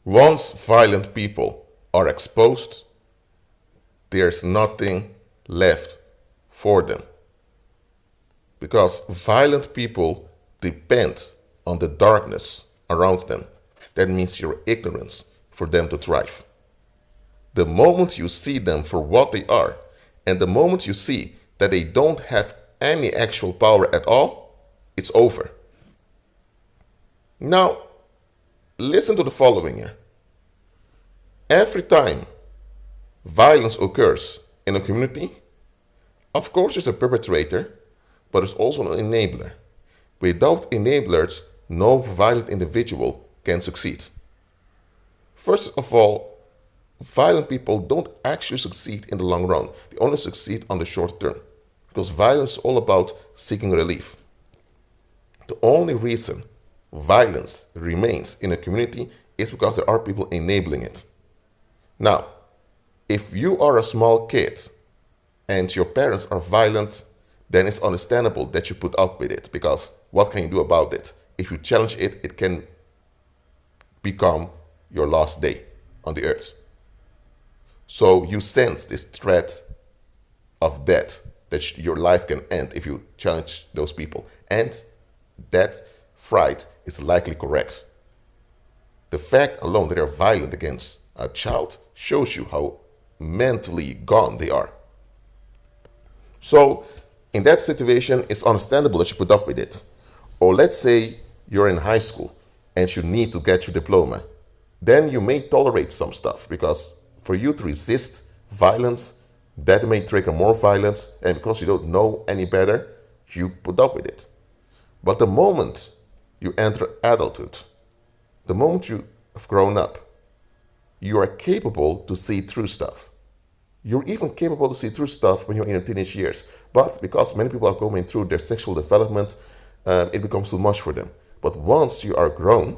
Once violent people are exposed, there's nothing left for them. Because violent people depend on the darkness around them. That means your ignorance for them to thrive. The moment you see them for what they are, and the moment you see that they don't have any actual power at all, it's over. Now, listen to the following here. Every time violence occurs in a community, of course there's a perpetrator, but there's also an enabler. Without enablers, no violent individual can succeed. First of all, violent people don't actually succeed in the long run. They only succeed on the short term. Because violence is all about seeking relief. The only reason violence remains in a community is because there are people enabling it. Now, if you are a small kid and your parents are violent, then it's understandable that you put up with it, because what can you do about it? If you challenge it, it can become your last day on the earth. So you sense this threat of death, that your life can end if you challenge those people. And that fright is likely correct. The fact alone that they're violent against a child shows you how mentally gone they are. So in that situation, it's understandable that you put up with it. Or let's say you're in high school and you need to get your diploma. Then you may tolerate some stuff, because for you to resist violence, that may trigger more violence, and because you don't know any better, you put up with it. But the moment you enter adulthood, the moment you have grown up, you are capable to see through stuff. You're even capable to see through stuff when you're in your teenage years. But because many people are going through their sexual development, it becomes too much for them. But once you are grown,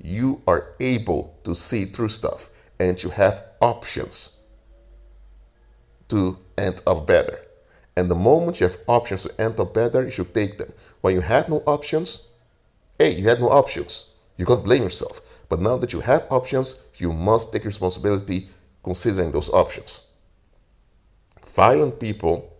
you are able to see through stuff, and you have options to end up better. And the moment you have options to end up better, you should take them. When you had no options, you had no options. You can't blame yourself. But now that you have options, you must take responsibility considering those options. Violent people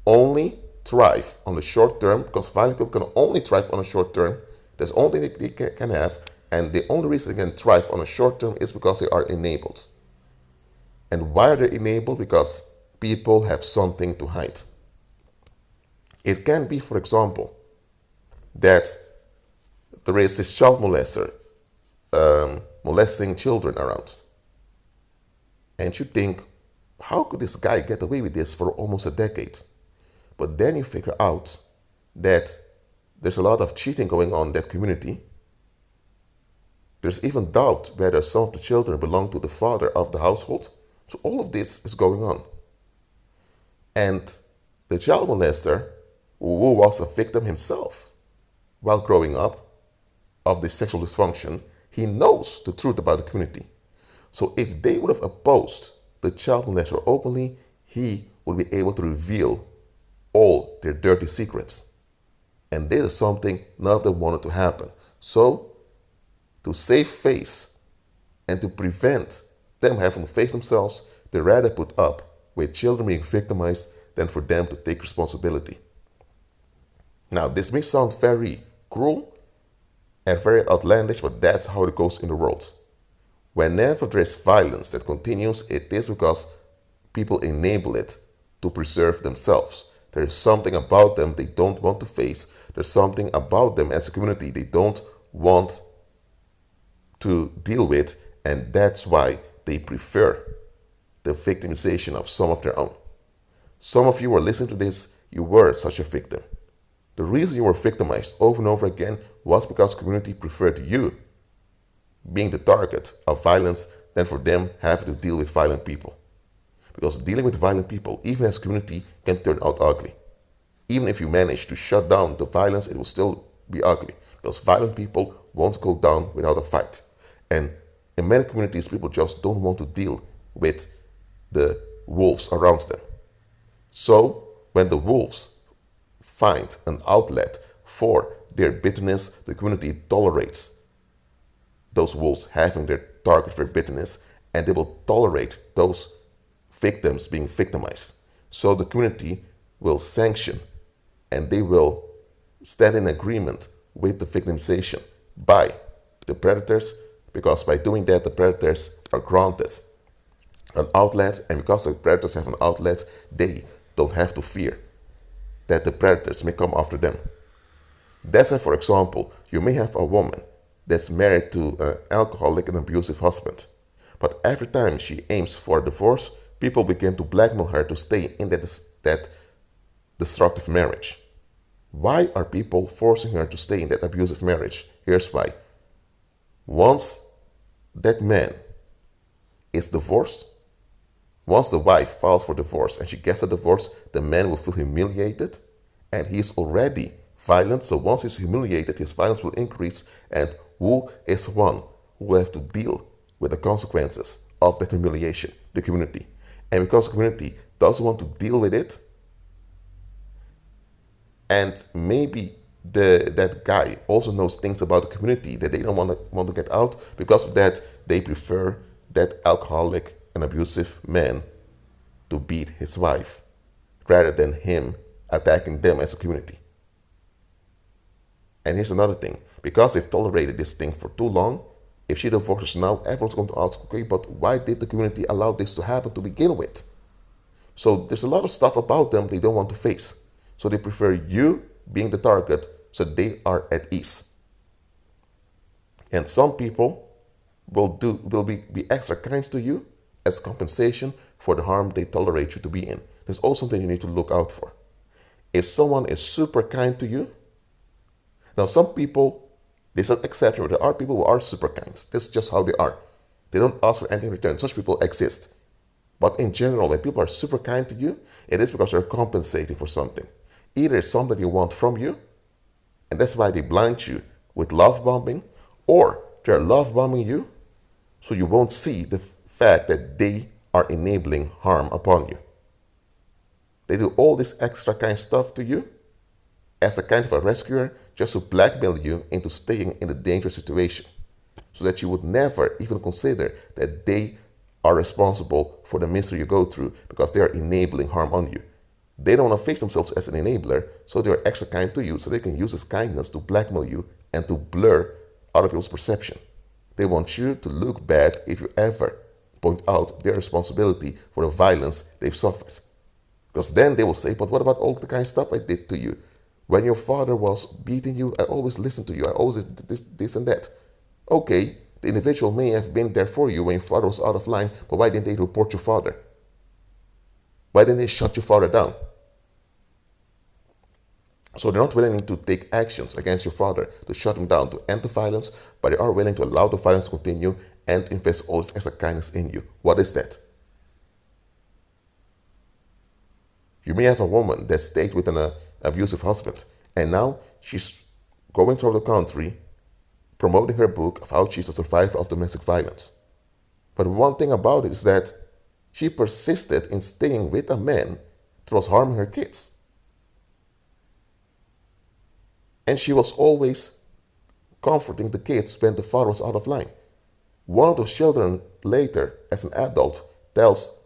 only thrive on the short term, because violent people can only thrive on the short term. That's the only thing they can have. And the only reason they can thrive on the short term is because they are enabled. And why are they enabled? Because people have something to hide. It can be, for example, that there is this child molester molesting children around. And you think, how could this guy get away with this for almost a decade? But then you figure out that there's a lot of cheating going on in that community. There's even doubt whether some of the children belong to the father of the household. So all of this is going on. And the child molester, who was a victim himself while growing up of this sexual dysfunction, he knows the truth about the community. So if they would have opposed the child molester openly, he would be able to reveal all their dirty secrets. And this is something none of them wanted to happen. So to save face and to prevent them having to face themselves, they rather put up with children being victimized than for them to take responsibility. Now, this may sound very cruel and very outlandish, but that's how it goes in the world. Whenever there is violence that continues, it is because people enable it to preserve themselves. There is something about them they don't want to face. There's something about them as a community they don't want to deal with, and that's why they prefer the victimization of some of their own. Some of you who are listening to this, you were such a victim. The reason you were victimized over and over again was because the community preferred you being the target of violence than for them having to deal with violent people. Because dealing with violent people, even as a community, can turn out ugly. Even if you manage to shut down the violence, it will still be ugly. Because violent people won't go down without a fight. And in many communities, people just don't want to deal with the wolves around them. So when the wolves find an outlet for their bitterness, the community tolerates those wolves having their target for bitterness, and they will tolerate those victims being victimized. So the community will sanction and they will stand in agreement with the victimization by the predators, because by doing that, the predators are granted an outlet, and because the predators have an outlet, they don't have to fear that the predators may come after them. That's why, for example, you may have a woman that's married to an alcoholic and abusive husband, but every time she aims for a divorce, people begin to blackmail her to stay in that destructive marriage. Why are people forcing her to stay in that abusive marriage? Here's why. Once that man is divorced, once the wife files for divorce and she gets a divorce, the man will feel humiliated, and he's already violent. So once he's humiliated, his violence will increase, and who is one who will have to deal with the consequences of that humiliation? The community. And because the community doesn't want to deal with it, and maybe that guy also knows things about the community that they don't want to get out, because of that, they prefer that alcoholic and abusive man to beat his wife rather than him attacking them as a community. And here's another thing. Because they've tolerated this thing for too long, if she divorces now, everyone's going to ask, okay, but why did the community allow this to happen to begin with? So there's a lot of stuff about them they don't want to face. So they prefer you being the target so they are at ease. And some people will be extra kind to you as compensation for the harm they tolerate you to be in. There's also something you need to look out for. If someone is super kind to you, now some people, there's an exception, but there are people who are super kind. This is just how they are. They don't ask for anything in return. Such people exist. But in general, when people are super kind to you, it is because they're compensating for something. Either it's something they want from you, and that's why they blind you with love bombing, or they're love bombing you so you won't see the fact that they are enabling harm upon you. They do all this extra kind stuff to you as a kind of a rescuer, just to blackmail you into staying in a dangerous situation, so that you would never even consider that they are responsible for the misery you go through, because they are enabling harm on you. They don't want to fix themselves as an enabler, so they are extra kind to you, so they can use this kindness to blackmail you and to blur other people's perception. They want you to look bad if you ever point out their responsibility for the violence they've suffered. Because then they will say, but what about all the kind of stuff I did to you? When your father was beating you, I always listened to you. I always did this and that. Okay, the individual may have been there for you when your father was out of line, but why didn't they report your father? Why didn't they shut your father down? So they're not willing to take actions against your father to shut him down, to end the violence, but they are willing to allow the violence to continue and invest all this extra kindness in you. What is that? You may have a woman that stayed with an abusive husband, and now she's going through the country promoting her book of how she's a survivor of domestic violence. But one thing about it is that she persisted in staying with a man that was harming her kids. And she was always comforting the kids when the father was out of line. One of those children later, as an adult, tells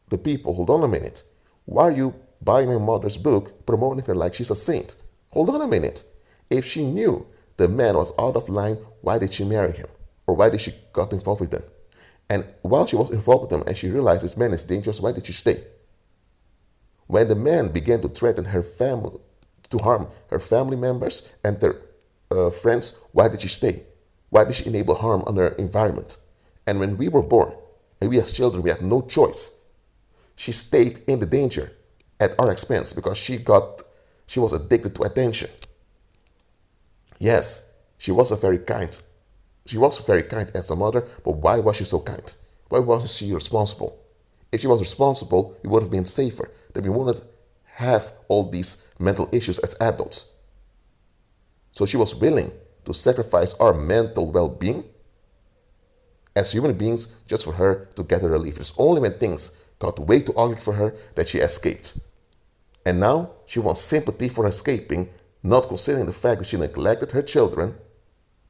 the people, hold on a minute, why are you buying my mother's book, promoting her like she's a saint? Hold on a minute. If she knew the man was out of line, why did she marry him? Or why did she get involved with him? And while she was involved with him and she realized this man is dangerous, why did she stay? When the man began to threaten her family, to harm her family members and their friends, why did she stay? Why did she enable harm on her environment? And when we were born, and we as children, we had no choice. She stayed in the danger at our expense because she was addicted to attention. Yes, she was very kind. She was very kind as a mother, but why was she so kind? Why wasn't she responsible? If she was responsible, we would have been safer. Then we wouldn't have all these mental issues as adults. So she was willing to sacrifice our mental well-being as human beings just for her to get a relief. It's only when things got way too ugly for her that she escaped. And now she wants sympathy for escaping, not considering the fact that she neglected her children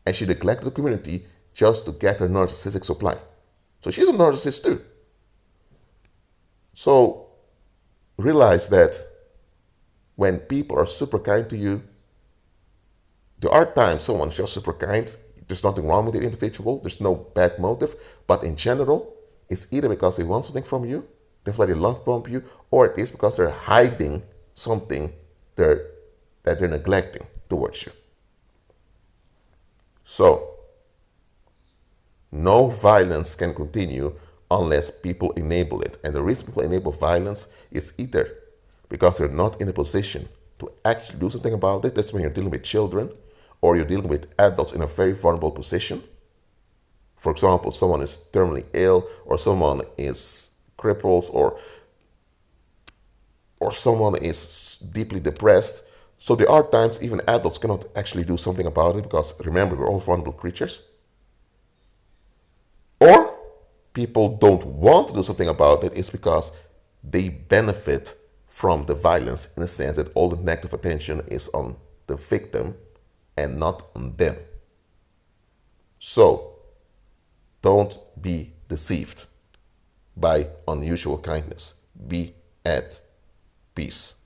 and she neglected the community just to get her narcissistic supply. So she's a narcissist too. So realize that when people are super kind to you, there are times someone's just super kind. There's nothing wrong with the individual. There's no bad motive. But in general, it's either because they want something from you, that's why they love bomb you, or it is because they're hiding something that they're neglecting towards you. So, no violence can continue unless people enable it. And the reason people enable violence is either because they're not in a position to actually do something about it. That's when you're dealing with children, or you're dealing with adults in a very vulnerable position. For example, someone is terminally ill, or someone is crippled, or someone is deeply depressed. So there are times even adults cannot actually do something about it, because remember, we're all vulnerable creatures. Or people don't want to do something about it. It's because they benefit from the violence, in the sense that all the negative attention is on the victim and not on them. So don't be deceived by unusual kindness. Be at peace.